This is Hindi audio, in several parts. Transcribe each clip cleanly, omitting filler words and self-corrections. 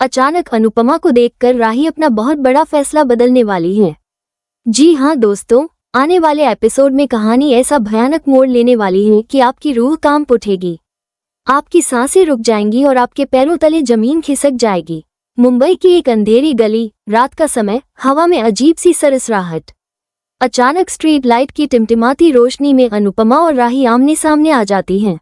अचानक अनुपमा को देखकर राही अपना बहुत बड़ा फैसला बदलने वाली है। जी हाँ दोस्तों, आने वाले एपिसोड में कहानी ऐसा भयानक मोड़ लेने वाली है कि आपकी रूह कांप उठेगी, आपकी सांसें रुक जाएंगी और आपके पैरों तले जमीन खिसक जाएगी। मुंबई की एक अंधेरी गली, रात का समय, हवा में अजीब सी सरसराहट। अचानक स्ट्रीट लाइट की टिमटिमाती रोशनी में अनुपमा और राही आमने सामने आ जाती हैं।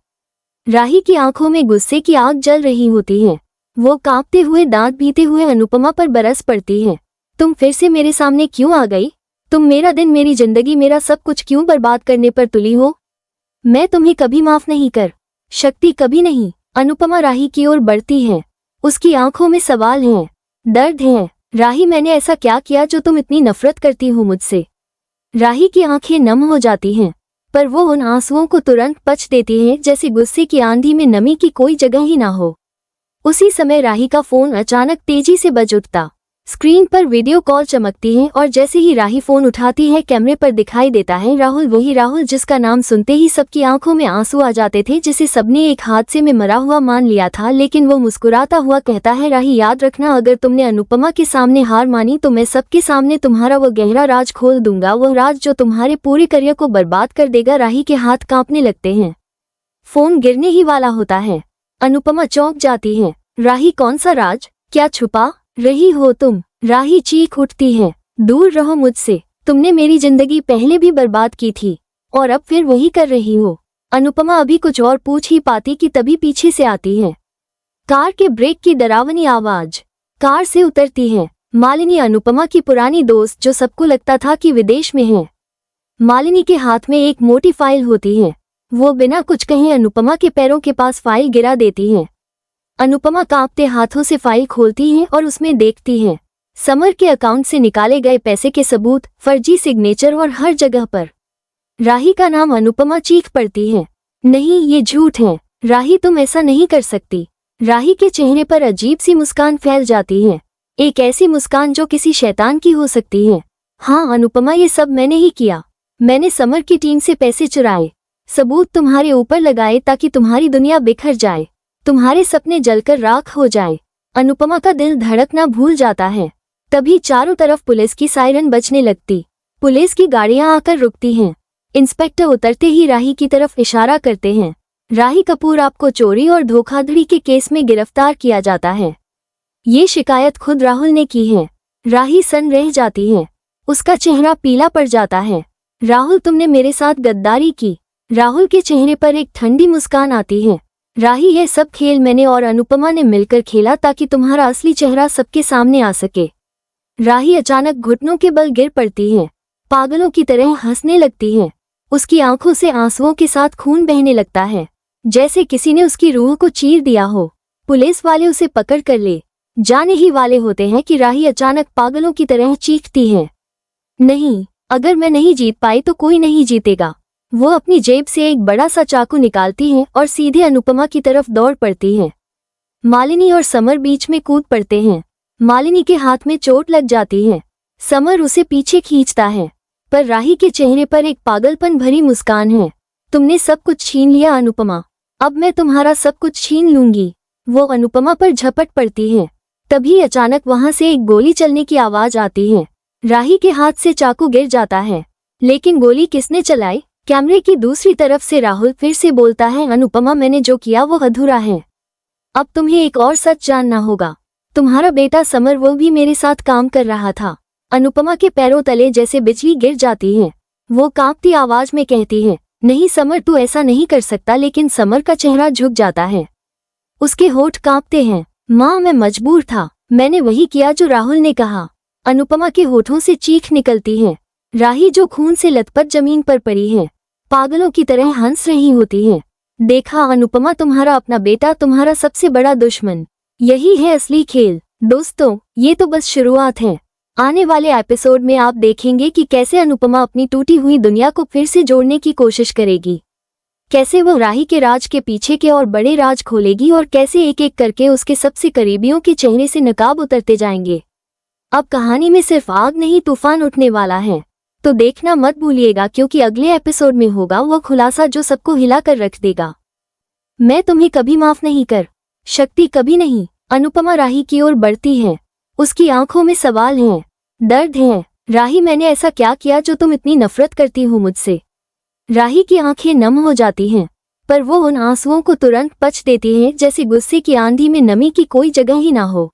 राही की आंखों में गुस्से की आग जल रही होती है। वो कांपते हुए दांत पीते हुए अनुपमा पर बरस पड़ती है। तुम फिर से मेरे सामने क्यों आ गई? तुम मेरा दिन, मेरी जिंदगी, मेरा सब कुछ क्यों बर्बाद करने पर तुली हो? मैं तुम्हें कभी माफ नहीं कर शक्ति, कभी नहीं। अनुपमा राही की ओर बढ़ती है। उसकी आंखों में सवाल हैं, दर्द है। राही, मैंने ऐसा क्या किया जो तुम इतनी नफरत करती हो मुझसे? राही की आंखें नम हो जाती हैं, पर वो उन आंसुओं को तुरंत पच देती है जैसे गुस्से की आंधी में नमी की कोई जगह ही ना हो। उसी समय राही का फोन अचानक तेजी से बज उठता। स्क्रीन पर वीडियो कॉल चमकती है और जैसे ही राही फोन उठाती है कैमरे पर दिखाई देता है राहुल, वही राहुल जिसका नाम सुनते ही सबकी आंखों में आंसू आ जाते थे, जिसे सबने एक हादसे में मरा हुआ मान लिया था। लेकिन वो मुस्कुराता हुआ कहता है, राही याद रखना, अगर तुमने अनुपमा के सामने हार मानी तो मैं सबके सामने तुम्हारा वो गहरा राज खोल दूंगा, वो राज जो तुम्हारे पूरे करियर को बर्बाद कर देगा। राही के हाथ कांपने लगते हैं। फोन गिरने ही वाला होता है। अनुपमा चौंक जाती है। राही, कौन सा राज? क्या छुपा रही हो तुम? राही चीख उठती है, दूर रहो मुझसे। तुमने मेरी जिंदगी पहले भी बर्बाद की थी और अब फिर वही कर रही हो। अनुपमा अभी कुछ और पूछ ही पाती कि तभी पीछे से आती है कार के ब्रेक की डरावनी आवाज। कार से उतरती है मालिनी, अनुपमा की पुरानी दोस्त जो सबको लगता था कि विदेश में है। मालिनी के हाथ में एक मोटी फाइल होती है। वो बिना कुछ कहे अनुपमा के पैरों के पास फाइल गिरा देती है। अनुपमा कांपते हाथों से फाइल खोलती है और उसमें देखती है समर के अकाउंट से निकाले गए पैसे के सबूत, फर्जी सिग्नेचर और हर जगह पर राही का नाम। अनुपमा चीख पड़ती है, नहीं, ये झूठ है। राही, तुम ऐसा नहीं कर सकती। राही के चेहरे पर अजीब सी मुस्कान फैल जाती है, एक ऐसी मुस्कान जो किसी शैतान की हो सकती है। हाँ अनुपमा, ये सब मैंने ही किया। मैंने समर की टीम से पैसे चुराए, सबूत तुम्हारे ऊपर लगाए ताकि तुम्हारी दुनिया बिखर जाए, तुम्हारे सपने जलकर राख हो जाए। अनुपमा का दिल धड़कना भूल जाता है। तभी चारों तरफ पुलिस की सायरन बजने लगती। पुलिस की गाड़ियां आकर रुकती हैं। इंस्पेक्टर उतरते ही राही की तरफ इशारा करते हैं। राही कपूर, आपको चोरी और धोखाधड़ी के केस में गिरफ्तार किया जाता है। ये शिकायत खुद राहुल ने की है। राही सन्न रह जाती है, उसका चेहरा पीला पड़ जाता है। राहुल, तुमने मेरे साथ गद्दारी की। राहुल के चेहरे पर एक ठंडी मुस्कान आती है। राही, यह सब खेल मैंने और अनुपमा ने मिलकर खेला ताकि तुम्हारा असली चेहरा सबके सामने आ सके। राही अचानक घुटनों के बल गिर पड़ती है, पागलों की तरह हंसने लगती है। उसकी आंखों से आंसुओं के साथ खून बहने लगता है, जैसे किसी ने उसकी रूह को चीर दिया हो। पुलिस वाले उसे पकड़ कर ले जाने ही वाले होते हैं कि राही अचानक पागलों की तरह चीखती है, नहीं, अगर मैं नहीं जीत पाई तो कोई नहीं जीतेगा। वो अपनी जेब से एक बड़ा सा चाकू निकालती है और सीधे अनुपमा की तरफ दौड़ पड़ती है। मालिनी और समर बीच में कूद पड़ते हैं। मालिनी के हाथ में चोट लग जाती है। समर उसे पीछे खींचता है, पर राही के चेहरे पर एक पागलपन भरी मुस्कान है। तुमने सब कुछ छीन लिया अनुपमा, अब मैं तुम्हारा सब कुछ छीन लूंगी। वो अनुपमा पर झपट पड़ती है। तभी अचानक वहां से एक गोली चलने की आवाज आती है। राही के हाथ से चाकू गिर जाता है, लेकिन गोली किसने चलाई? कैमरे की दूसरी तरफ से राहुल फिर से बोलता है, अनुपमा, मैंने जो किया वो अधूरा है। अब तुम्हें एक और सच जानना होगा। तुम्हारा बेटा समर, वो भी मेरे साथ काम कर रहा था। अनुपमा के पैरों तले जैसे बिजली गिर जाती है। वो कांपती आवाज में कहती है, नहीं समर, तू ऐसा नहीं कर सकता। लेकिन समर का चेहरा झुक जाता है, उसके होठ कांपते हैं। माँ, मैं मजबूर था, मैंने वही किया जो राहुल ने कहा। अनुपमा के होठों से चीख निकलती है। राही, जो खून से लथपथ जमीन पर पड़ी है, पागलों की तरह हंस रही होती है। देखा अनुपमा, तुम्हारा अपना बेटा तुम्हारा सबसे बड़ा दुश्मन। यही है असली खेल। दोस्तों, ये तो बस शुरुआत है। आने वाले एपिसोड में आप देखेंगे कि कैसे अनुपमा अपनी टूटी हुई दुनिया को फिर से जोड़ने की कोशिश करेगी, कैसे वो राही के राज के पीछे के और बड़े राज खोलेगी और कैसे एक एक करके उसके सबसे करीबियों के चेहरे से नकाब उतरते जाएंगे। अब कहानी में सिर्फ आग नहीं, तूफान उठने वाला है। तो देखना मत भूलिएगा, क्योंकि अगले एपिसोड में होगा वो खुलासा जो सबको हिला कर रख देगा। मैं तुम्हें कभी माफ नहीं कर शक्ति, कभी नहीं। अनुपमा राही की ओर बढ़ती है। उसकी आंखों में सवाल है, दर्द है। राही, मैंने ऐसा क्या किया जो तुम इतनी नफरत करती हो मुझसे? राही की आंखें नम हो जाती हैं, पर वो उन आंसुओं को तुरंत पच देती है जैसे गुस्से की आंधी में नमी की कोई जगह ही ना हो।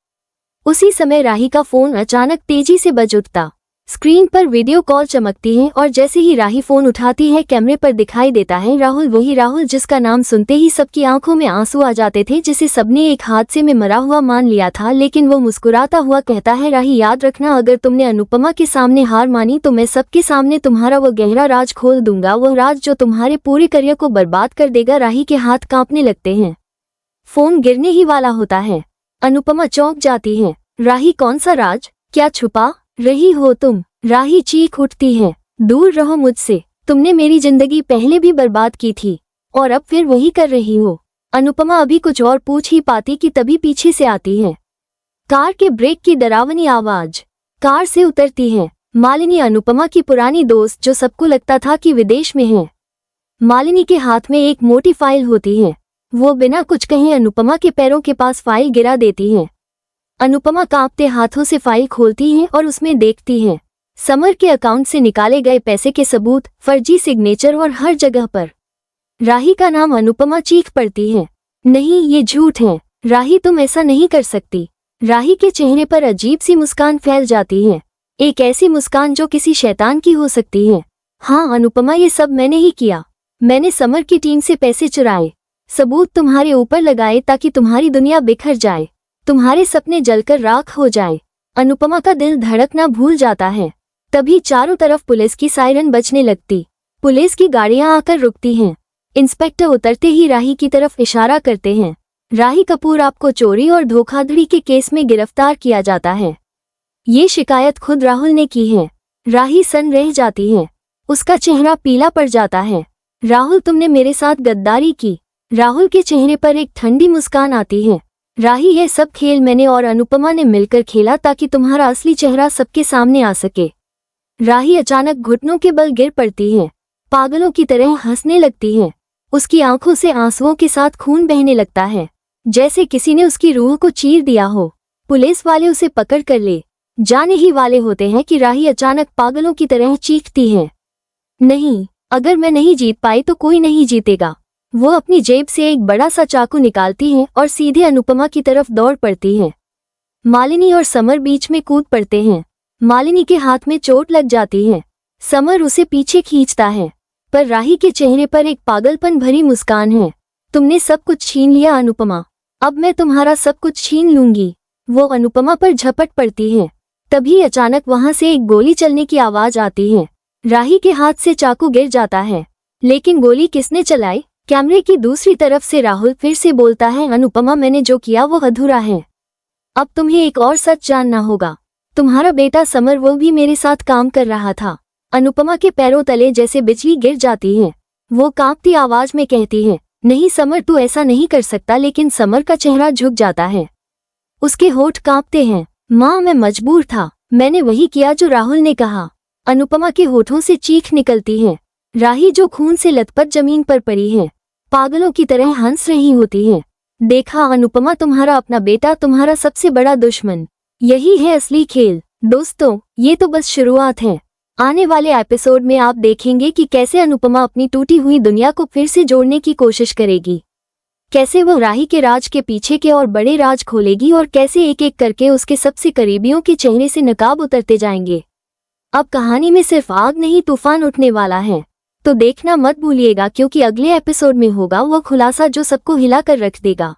उसी समय राही का फोन अचानक तेजी से बज उठता। स्क्रीन पर वीडियो कॉल चमकती है और जैसे ही राही फोन उठाती है कैमरे पर दिखाई देता है राहुल, वही राहुल जिसका नाम सुनते ही सबकी आंखों में आंसू आ जाते थे, जिसे सबने एक हादसे में मरा हुआ मान लिया था। लेकिन वो मुस्कुराता हुआ कहता है, राही याद रखना, अगर तुमने अनुपमा के सामने हार मानी तो मैं सबके सामने तुम्हारा वो गहरा राज खोल दूंगा, वो राज जो तुम्हारे पूरे करियर को बर्बाद कर देगा। राही के हाथ कांपने लगते हैं। फोन गिरने ही वाला होता है। अनुपमा चौंक जाती है। राही, कौन सा राज? क्या छुपा रही हो तुम? राही चीख उठती है, दूर रहो मुझसे। तुमने मेरी जिंदगी पहले भी बर्बाद की थी और अब फिर वही कर रही हो। अनुपमा अभी कुछ और पूछ ही पाती कि तभी पीछे से आती है कार के ब्रेक की डरावनी आवाज। कार से उतरती है मालिनी, अनुपमा की पुरानी दोस्त जो सबको लगता था कि विदेश में है। मालिनी के हाथ में एक मोटी फाइल होती है। वो बिना कुछ कहे अनुपमा के पैरों के पास फाइल गिरा देती है। अनुपमा कांपते हाथों से फाइल खोलती है और उसमें देखती है समर के अकाउंट से निकाले गए पैसे के सबूत, फर्जी सिग्नेचर और हर जगह पर राही का नाम। अनुपमा चीख पड़ती है, नहीं, ये झूठ है। राही, तुम ऐसा नहीं कर सकती। राही के चेहरे पर अजीब सी मुस्कान फैल जाती है, एक ऐसी मुस्कान जो किसी शैतान की हो सकती है। हाँ अनुपमा, ये सब मैंने ही किया। मैंने समर की टीम से पैसे चुराए, सबूत तुम्हारे ऊपर लगाए ताकि तुम्हारी दुनिया बिखर जाए, तुम्हारे सपने जलकर राख हो जाए। अनुपमा का दिल धड़कना भूल जाता है। तभी चारों तरफ पुलिस की सायरन बजने लगती। पुलिस की गाड़ियां आकर रुकती हैं। इंस्पेक्टर उतरते ही राही की तरफ इशारा करते हैं, राही कपूर, आपको चोरी और धोखाधड़ी के केस में गिरफ्तार किया जाता है। ये शिकायत खुद राहुल ने की है। राही सन रह जाती है, उसका चेहरा पीला पड़ जाता है। राहुल, तुमने मेरे साथ गद्दारी की। राहुल के चेहरे पर एक ठंडी मुस्कान आती है। राही, यह सब खेल मैंने और अनुपमा ने मिलकर खेला ताकि तुम्हारा असली चेहरा सबके सामने आ सके। राही अचानक घुटनों के बल गिर पड़ती है, पागलों की तरह हंसने लगती है। उसकी आंखों से आंसुओं के साथ खून बहने लगता है, जैसे किसी ने उसकी रूह को चीर दिया हो। पुलिस वाले उसे पकड़ कर ले जाने ही वाले होते हैं कि राही अचानक पागलों की तरह चीखती है, नहीं, अगर मैं नहीं जीत पाई तो कोई नहीं जीतेगा। वो अपनी जेब से एक बड़ा सा चाकू निकालती है और सीधे अनुपमा की तरफ दौड़ पड़ती है। मालिनी और समर बीच में कूद पड़ते हैं। मालिनी के हाथ में चोट लग जाती है। समर उसे पीछे खींचता है, पर राही के चेहरे पर एक पागलपन भरी मुस्कान है। तुमने सब कुछ छीन लिया अनुपमा, अब मैं तुम्हारा सब कुछ छीन लूंगी। वो अनुपमा पर झपट पड़ती है। तभी अचानक वहां से एक गोली चलने की आवाज आती है। राही के हाथ से चाकू गिर जाता है, लेकिन गोली किसने चलाई? कैमरे की दूसरी तरफ से राहुल फिर से बोलता है, अनुपमा, मैंने जो किया वो अधूरा है। अब तुम्हें एक और सच जानना होगा। तुम्हारा बेटा समर, वो भी मेरे साथ काम कर रहा था। अनुपमा के पैरों तले जैसे बिजली गिर जाती है। वो कांपती आवाज में कहती है, नहीं समर, तू ऐसा नहीं कर सकता। लेकिन समर का चेहरा झुक जाता है, उसके होठ कांपते हैं। माँ, मैं मजबूर था, मैंने वही किया जो राहुल ने कहा। अनुपमा के होठों से चीख निकलती है। राही, जो खून से लथपथ जमीन पर पड़ी है, पागलों की तरह हंस रही होती है। देखा अनुपमा, तुम्हारा अपना बेटा तुम्हारा सबसे बड़ा दुश्मन। यही है असली खेल। दोस्तों, ये तो बस शुरुआत है। आने वाले एपिसोड में आप देखेंगे कि कैसे अनुपमा अपनी टूटी हुई दुनिया को फिर से जोड़ने की कोशिश करेगी, कैसे वो राही के राज के पीछे के और बड़े राज खोलेगी और कैसे एक एक करके उसके सबसे करीबियों के चेहरे से नकाब उतरते जाएंगे। अब कहानी में सिर्फ आग नहीं, तूफान उठने वाला है। तो देखना मत भूलिएगा, क्योंकि अगले एपिसोड में होगा वो खुलासा जो सबको हिला कर रख देगा।